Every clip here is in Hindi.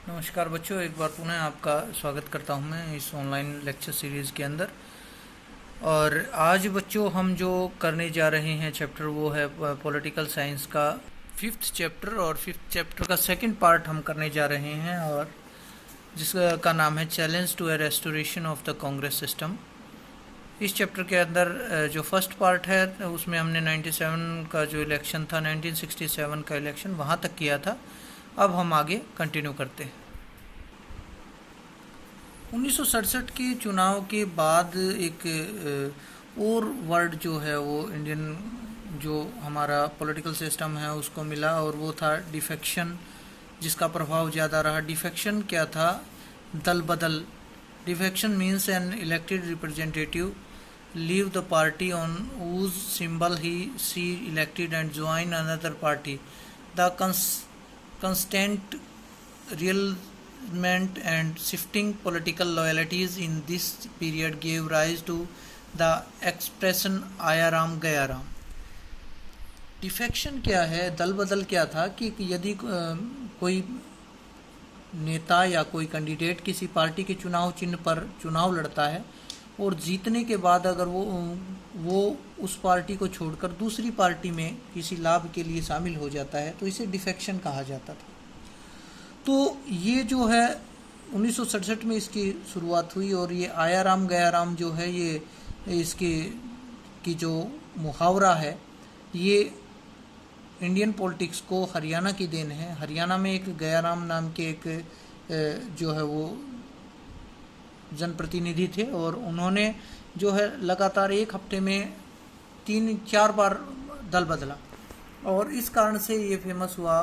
नमस्कार बच्चों, एक बार पुनः आपका स्वागत करता हूं मैं इस ऑनलाइन लेक्चर सीरीज़ के अंदर। और आज बच्चों हम जो करने जा रहे हैं चैप्टर वो है पॉलिटिकल साइंस का 5th चैप्टर, और 5th चैप्टर का सेकंड पार्ट हम करने जा रहे हैं, और जिसका नाम है challenge to a restoration of the Congress system. इस चैप्टर के अंदर जो फर्स्ट पार्ट है उसमें हमने 97 का जो इलेक्शन था, 1967 का इलेक्शन वहाँ तक किया था। अब हम आगे कंटिन्यू करते हैं। 1967 के चुनाव के बाद एक और वर्ड जो है वो इंडियन जो हमारा पॉलिटिकल सिस्टम है उसको मिला, और वो था डिफेक्शन, जिसका प्रभाव ज़्यादा रहा। डिफेक्शन क्या था? दल बदल। Defection means N elected representative leave the party on whose symbol he elected and join another party. The constant realignment and shifting political loyalties in this period gave rise to the expression आया राम गया राम। डिफेक्शन क्या है? दल बदल क्या था कि यदि कोई नेता या कोई कैंडिडेट किसी पार्टी के चुनाव चिन्ह पर चुनाव लड़ता है और जीतने के बाद अगर वो उस पार्टी को छोड़कर दूसरी पार्टी में किसी लाभ के लिए शामिल हो जाता है तो इसे डिफेक्शन कहा जाता था। तो ये जो है 1967 में इसकी शुरुआत हुई, और ये आया राम गया राम जो है ये इसकी की जो मुहावरा है ये इंडियन पॉलिटिक्स को हरियाणा की देन है। हरियाणा में एक गया राम नाम के एक जो है वो जनप्रतिनिधि थे, और उन्होंने जो है लगातार एक हफ्ते में 3-4 बार दल बदला, और इस कारण से ये फेमस हुआ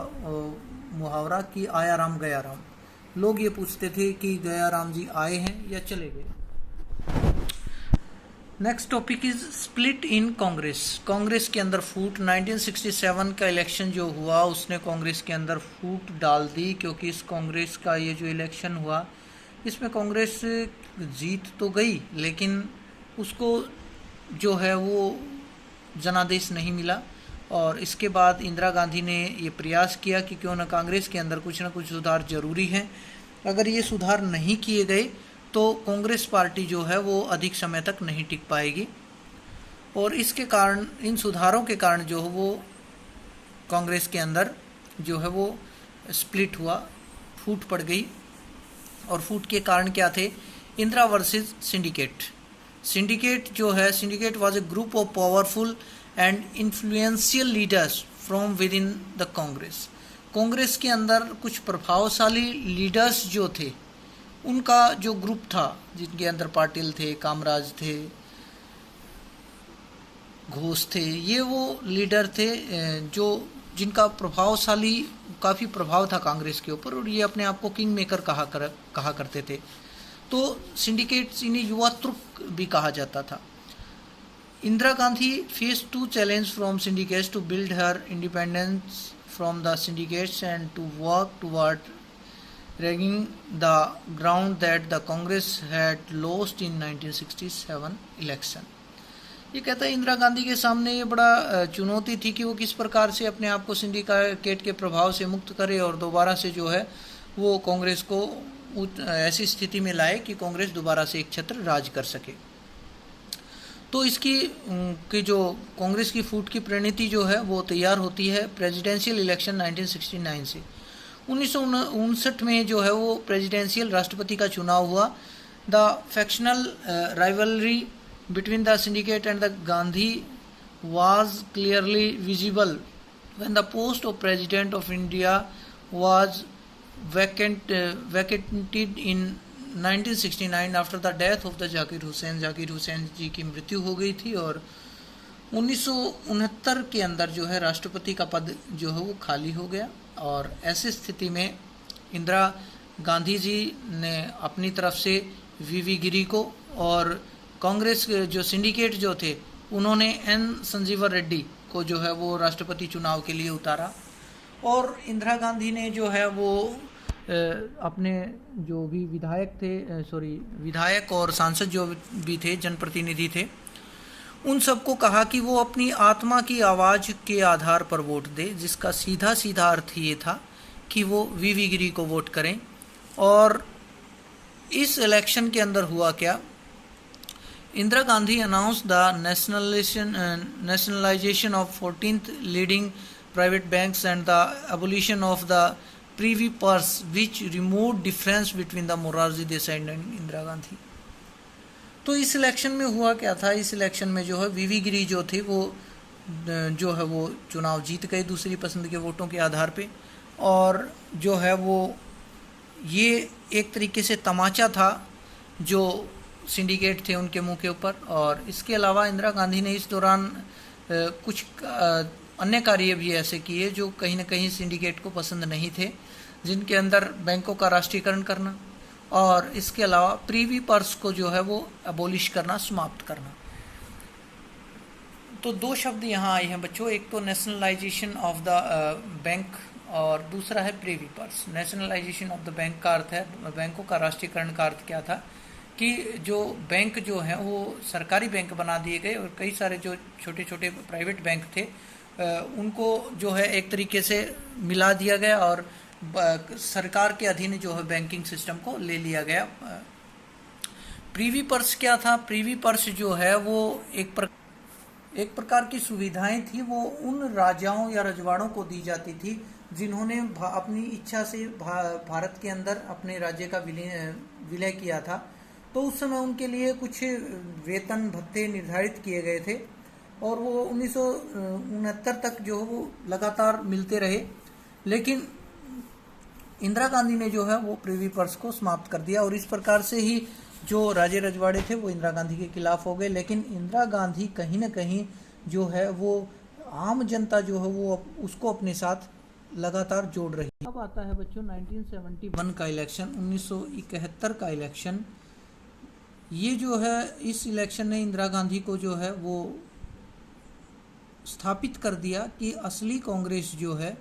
मुहावरा कि आया राम गया राम। लोग ये पूछते थे कि गया राम जी आए हैं या चले गए। Next topic is split in Congress. Congress के अंदर फूट। 1967 का इलेक्शन जो हुआ उसने कांग्रेस के अंदर फूट डाल दी, क्योंकि इस कांग्रेस का ये जो इलेक्शन हुआ इसमें कांग्रेस जीत तो गई लेकिन उसको जो है वो जनादेश नहीं मिला। और इसके बाद इंदिरा गांधी ने ये प्रयास किया कि क्यों न कांग्रेस के अंदर कुछ ना कुछ सुधार जरूरी है। अगर ये सुधार नहीं किए गए तो कांग्रेस पार्टी जो है वो अधिक समय तक नहीं टिक पाएगी, और इसके कारण इन सुधारों के कारण जो है वो कांग्रेस के अंदर जो है वो स्प्लिट हुआ, फूट पड़ गई। और फूट के कारण क्या थे? Indira versus syndicate. सिंडिकेट जो है, syndicate was a group of powerful and influential leaders from with in the Congress. Congress के अंदर कुछ प्रभावशाली लीडर्स जो थे उनका जो ग्रुप था, जिनके अंदर पाटिल थे, कामराज थे, घोष थे, ये वो लीडर थे जो जिनका प्रभावशाली काफ़ी प्रभाव था कांग्रेस के ऊपर, और ये अपने आप को किंग मेकर कहा करते थे। तो सिंडिकेट्स, इन्हें युवा तुर्क भी कहा जाता था। Indira Gandhi face to challenge from syndicates to build her independence from the syndicates and to work toward regaining the ground that the Congress had lost in 1967 election. ये कहता है इंदिरा गांधी के सामने ये बड़ा चुनौती थी कि वो किस प्रकार से अपने आप को सिंडिकेट के प्रभाव से मुक्त करे और दोबारा से जो है वो कांग्रेस को ऐसी स्थिति में लाए कि कांग्रेस दोबारा से एक छत्र राज कर सके। तो इसकी कि जो कांग्रेस की फूट की परिणति जो है वो तैयार होती है प्रेसिडेंशियल इलेक्शन 1969 से। 1959 में जो है वो प्रेसिडेंशियल राष्ट्रपति का चुनाव हुआ। The factional rivalry between the syndicate and the Gandhi was clearly visible when the post of President of India was vacated in 1969 after the death of the Zakir Hussain। Zakir Hussain ji की मृत्यु हो गई थी, और 1969 के अंदर जो है राष्ट्रपति का पद जो है वो खाली हो गया। और ऐसी स्थिति में इंदिरा गांधी जी ने अपनी तरफ से वीवी गिरी को और कांग्रेस जो सिंडिकेट जो थे उन्होंने एन संजीवा रेड्डी को जो है वो राष्ट्रपति चुनाव के लिए उतारा। और इंदिरा गांधी ने जो है वो अपने जो भी विधायक और सांसद जो भी थे, जनप्रतिनिधि थे, उन सबको कहा कि वो अपनी आत्मा की आवाज़ के आधार पर वोट दे, जिसका सीधा सीधा अर्थ ये था कि वो वीवी गिरी को वोट करें और इस इलेक्शन के अंदर हुआ क्या, Indira Gandhi announce the nationalisation of 14th leading private banks and the abolition of the Privi purse which remove difference between the Morarji Desai and Indira Gandhi. तो इस इलेक्शन में हुआ क्या था, इस इलेक्शन में जो है वीवी गिरी जो थे वो जो है वो चुनाव जीत गए दूसरी पसंद के वोटों के आधार पे, और जो है वो ये एक तरीके से तमाचा था जो सिंडिकेट थे उनके मुंह के ऊपर। और इसके अलावा इंदिरा गांधी ने इस दौरान कुछ अन्य कार्य भी ऐसे किए जो कहीं ना कहीं सिंडिकेट को पसंद नहीं थे, जिनके अंदर बैंकों का राष्ट्रीयकरण करना और इसके अलावा प्रीवी पर्स को जो है वो अबोलिश करना, समाप्त करना। तो दो शब्द यहाँ आए हैं बच्चों, एक तो नेशनलाइजेशन ऑफ द बैंक और दूसरा है Privi purse. Nationalisation of the bank का अर्थ है, बैंकों का राष्ट्रीयकरण का अर्थ क्या था कि जो बैंक जो है वो सरकारी बैंक बना दिए गए और कई सारे जो छोटे छोटे प्राइवेट बैंक थे उनको जो है एक तरीके से मिला दिया गया और सरकार के अधीन जो है बैंकिंग सिस्टम को ले लिया गया। प्रीवी पर्स क्या था, प्रीवी पर्स जो है वो एक प्रकार की सुविधाएं थी, वो उन राजाओं या रजवाड़ों को दी जाती थी जिन्होंने अपनी इच्छा से भारत के अंदर अपने राज्य का विलय किया था। तो उस समय उनके लिए कुछ वेतन भत्ते निर्धारित किए गए थे और वो 1969 तक जो है वो लगातार मिलते रहे। लेकिन इंदिरा गांधी ने जो है वो प्रीवी पर्स को समाप्त कर दिया और इस प्रकार से ही जो राजे रजवाड़े थे वो इंदिरा गांधी के खिलाफ हो गए। लेकिन इंदिरा गांधी कहीं ना कहीं जो है वो आम जनता जो है वो उसको अपने साथ लगातार जोड़ रही है। अब आता है बच्चों 1971 का इलेक्शन, 1971 का इलेक्शन। ये जो है इस इलेक्शन ने इंदिरा गांधी को जो है वो स्थापित कर दिया कि असली कांग्रेस जो है,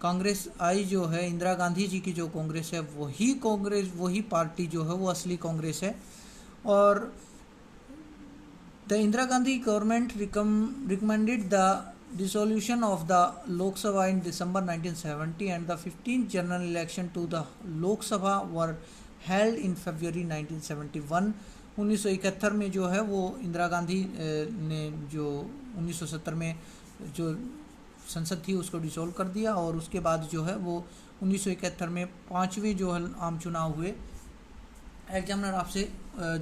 कांग्रेस आई जो है इंदिरा गांधी जी की जो कांग्रेस है वही कांग्रेस, वही पार्टी जो है वो असली कांग्रेस है। और the Indira Gandhi government recommended the dissolution of the Lok Sabha in December 1970 and the 15th general election to the Lok Sabha were held in February 1971। 1971 में जो है वो इंदिरा गांधी ने जो 1970 में जो संसद थी उसको डिसॉल्व कर दिया और उसके बाद जो है वो 1971 में 5वें जो है आम चुनाव हुए। एग्जामिनर आपसे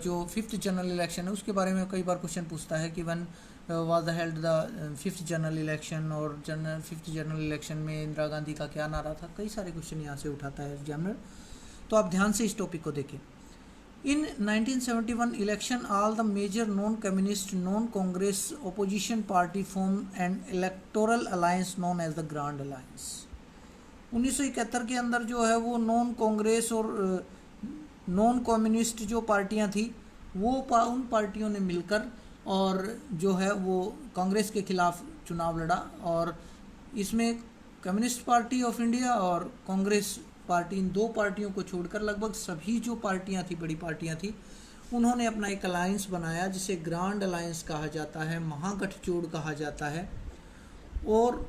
जो 5th जनरल इलेक्शन है उसके बारे में कई बार क्वेश्चन पूछता है कि one was held the 5th general election और 5th जनरल इलेक्शन में इंदिरा गांधी का क्या नारा था। कई सारे क्वेश्चन यहाँ से उठाता है एग्जामिनर, तो आप ध्यान से इस टॉपिक को देखें। In 1971 election all the major non communist non Congress opposition party form and electoral alliance known as the grand alliance. 1971 के अंदर जो है वो नॉन कांग्रेस और नॉन कम्युनिस्ट जो पार्टियां थी वो उन पार्टियों ने मिलकर और जो है वो कांग्रेस के खिलाफ चुनाव लड़ा और इसमें कम्युनिस्ट पार्टी ऑफ इंडिया और कांग्रेस पार्टी, इन दो पार्टियों को छोड़कर लगभग सभी जो पार्टियां थी, बड़ी पार्टियां थी, उन्होंने अपना एक अलायंस बनाया जिसे ग्रांड अलायंस कहा जाता है, महागठजोड़ कहा जाता है। और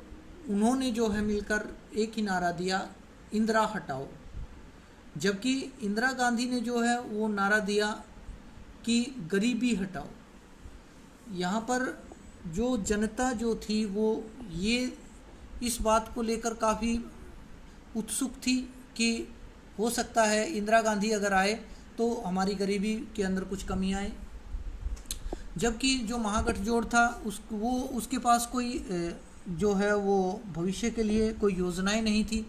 उन्होंने जो है मिलकर एक ही नारा दिया, इंदिरा हटाओ। जबकि इंदिरा गांधी ने जो है वो नारा दिया कि गरीबी हटाओ। यहाँ पर जो जनता जो थी वो ये इस बात को लेकर काफ़ी उत्सुक थी कि हो सकता है इंदिरा गांधी अगर आए तो हमारी गरीबी के अंदर कुछ कमी आए। जबकि जो महागठजोड़ था उसके पास कोई जो है वो भविष्य के लिए कोई योजनाएं नहीं थी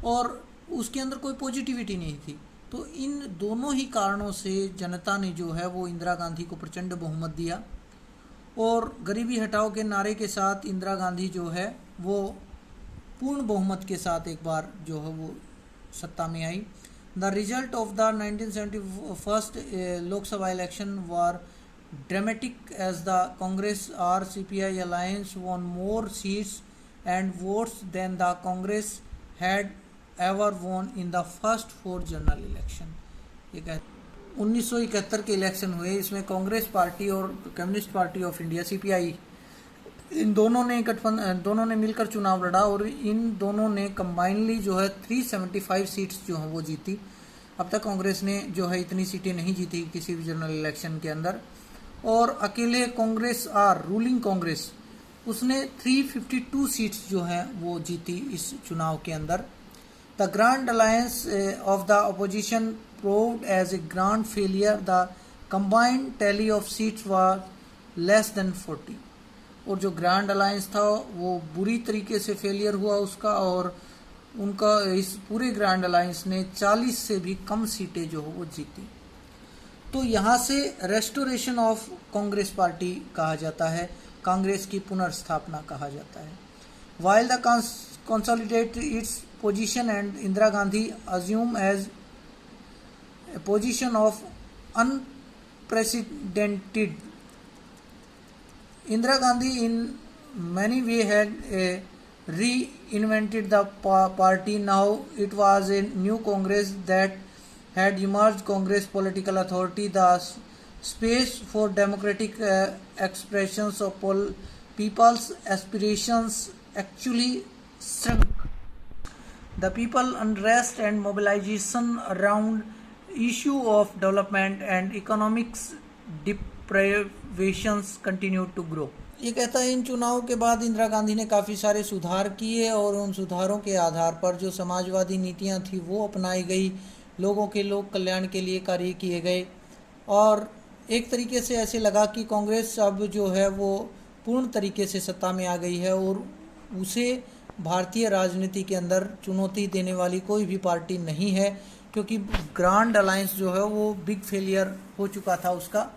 और उसके अंदर कोई पॉजिटिविटी नहीं थी। तो इन दोनों ही कारणों से जनता ने जो है वो इंदिरा गांधी को प्रचंड बहुमत दिया और गरीबी हटाओ के नारे के साथ इंदिरा गांधी जो है वो पूर्ण बहुमत के साथ एक बार जो है वो सत्ता में आई। The result of the 1971 Lok Sabha election were dramatic as the Congress R CPI alliance won more seats and votes than the Congress had ever won in the first 4 general election. ये कहते 1971 के इलेक्शन हुए, इसमें कांग्रेस पार्टी और Communist Party of India CPI इन दोनों ने मिलकर चुनाव लड़ा और इन दोनों ने कंबाइनली जो है 375 सीट्स जो हैं वो जीती। अब तक कांग्रेस ने जो है इतनी सीटें नहीं जीती किसी भी जनरल इलेक्शन के अंदर। और अकेले कांग्रेस रूलिंग कांग्रेस उसने 352 सीट्स जो हैं वो जीती इस चुनाव के अंदर। The grand alliance of the opposition proved as a grand failure. The combined tally of seats was less than 40। और जो ग्रैंड अलायंस था वो बुरी तरीके से फेलियर हुआ उसका, और उनका इस पूरे ग्रैंड अलायंस ने 40 से भी कम सीटें जो हो वो जीती। तो यहाँ से रेस्टोरेशन ऑफ कांग्रेस पार्टी कहा जाता है, कांग्रेस की पुनर्स्थापना कहा जाता है। While the consolidate its position and Indira Gandhi assume as a position of unprecedented. Indira Gandhi in many ways had reinvented the party. Now it was a new Congress that had emerged. Congress political authority, the space for democratic expressions of people's aspirations actually shrunk. The people unrest and mobilization around issue of development and economics deprivations continue to grow। ये कहता है इन चुनावों के बाद इंदिरा गांधी ने काफ़ी सारे सुधार किए और उन सुधारों के आधार पर जो समाजवादी नीतियां थी वो अपनाई गई, लोगों के लोक कल्याण के लिए कार्य किए गए, और एक तरीके से ऐसे लगा कि कांग्रेस अब जो है वो पूर्ण तरीके से सत्ता में आ गई है और उसे भारतीय राजनीति के अंदर चुनौती देने वाली कोई भी पार्टी नहीं है, क्योंकि ग्रांड अलायंस जो है वो बिग फेलियर हो चुका था उसका।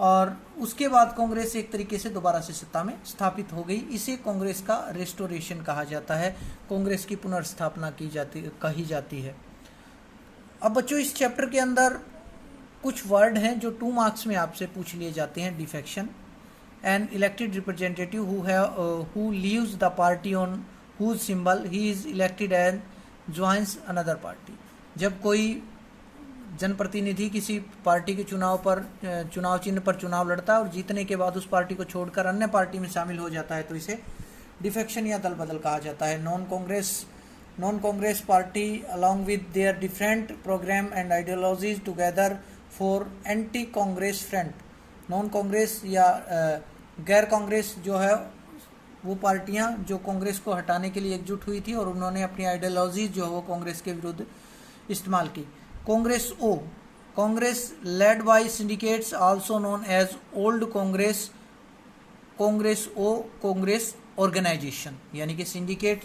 और उसके बाद कांग्रेस एक तरीके से दोबारा से सत्ता में स्थापित हो गई। इसे कांग्रेस का रेस्टोरेशन कहा जाता है, कांग्रेस की पुनर्स्थापना कही जाती है। अब बच्चों इस चैप्टर के अंदर कुछ वर्ड हैं जो 2 मार्क्स में आपसे पूछ लिए जाते हैं। Defection, an elected representative who leaves the party on whose symbol he is elected and joins another party. जब कोई जनप्रतिनिधि किसी पार्टी के चुनाव चिन्ह पर चुनाव लड़ता है और जीतने के बाद उस पार्टी को छोड़कर अन्य पार्टी में शामिल हो जाता है तो इसे डिफेक्शन या दल बदल कहा जाता है। Non Congress party along with their different program and ideologies together for anti Congress front. Non Congress या गैर कांग्रेस जो है वो पार्टियां जो कांग्रेस को हटाने के लिए एकजुट हुई थी और उन्होंने अपनी आइडियोलॉजीज जो है वो कांग्रेस के विरुद्ध इस्तेमाल की। Congress led by syndicates also known as old Congress organisation, यानी कि सिंडिकेट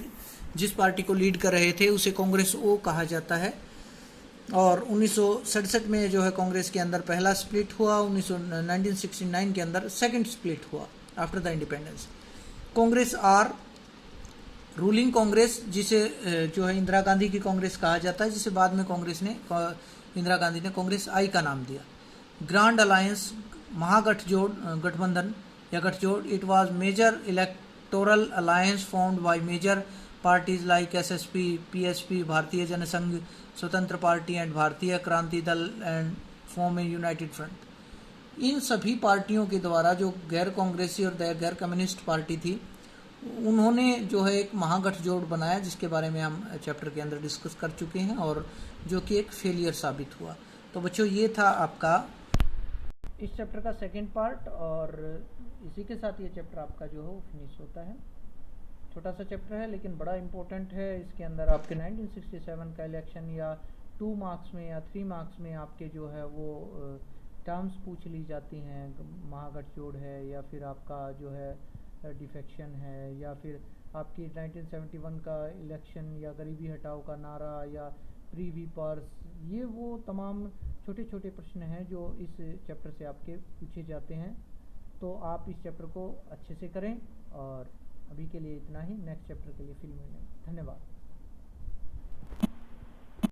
जिस पार्टी को लीड कर रहे थे उसे कांग्रेस ओ कहा जाता है। और 1967 में जो है कांग्रेस के अंदर पहला स्प्लिट हुआ, 1969 के अंदर सेकंड स्प्लिट हुआ after the independence. Congress R ruling Congress, जिसे जो है इंदिरा गांधी की कांग्रेस कहा जाता है, जिसे बाद में इंदिरा गांधी ने कांग्रेस आई का नाम दिया। ग्रांड अलायंस गठबंधन या गठजोड़, it was major electoral alliance formed by major parties like SSP, PSP, Bharatiya Jana Sangh, Swatantra Party and Bharatiya Kranti Dal and form a united front. इन सभी पार्टियों के द्वारा जो गैर कांग्रेसी और गैर कम्युनिस्ट पार्टी थी उन्होंने जो है एक महागठजोड़ बनाया, जिसके बारे में हम चैप्टर के अंदर डिस्कस कर चुके हैं और जो कि एक फेलियर साबित हुआ। तो बच्चों ये था आपका इस चैप्टर का सेकंड पार्ट, और इसी के साथ ये चैप्टर आपका जो है वो फिनिश होता है। छोटा सा चैप्टर है लेकिन बड़ा इंपॉर्टेंट है। इसके अंदर आपके 1967 का इलेक्शन या 2 मार्क्स में या 3 मार्क्स में आपके जो है वो टर्म्स पूछ ली जाती हैं। महागठजोड़ है या फिर आपका जो है डिफेक्शन है या फिर आपकी 1971 का इलेक्शन या गरीबी हटाओ का नारा या प्रीवी पर्स, ये वो तमाम छोटे छोटे प्रश्न हैं जो इस चैप्टर से आपके पूछे जाते हैं। तो आप इस चैप्टर को अच्छे से करें, और अभी के लिए इतना ही। नेक्स्ट चैप्टर के लिए फिर मिलेंगे। धन्यवाद।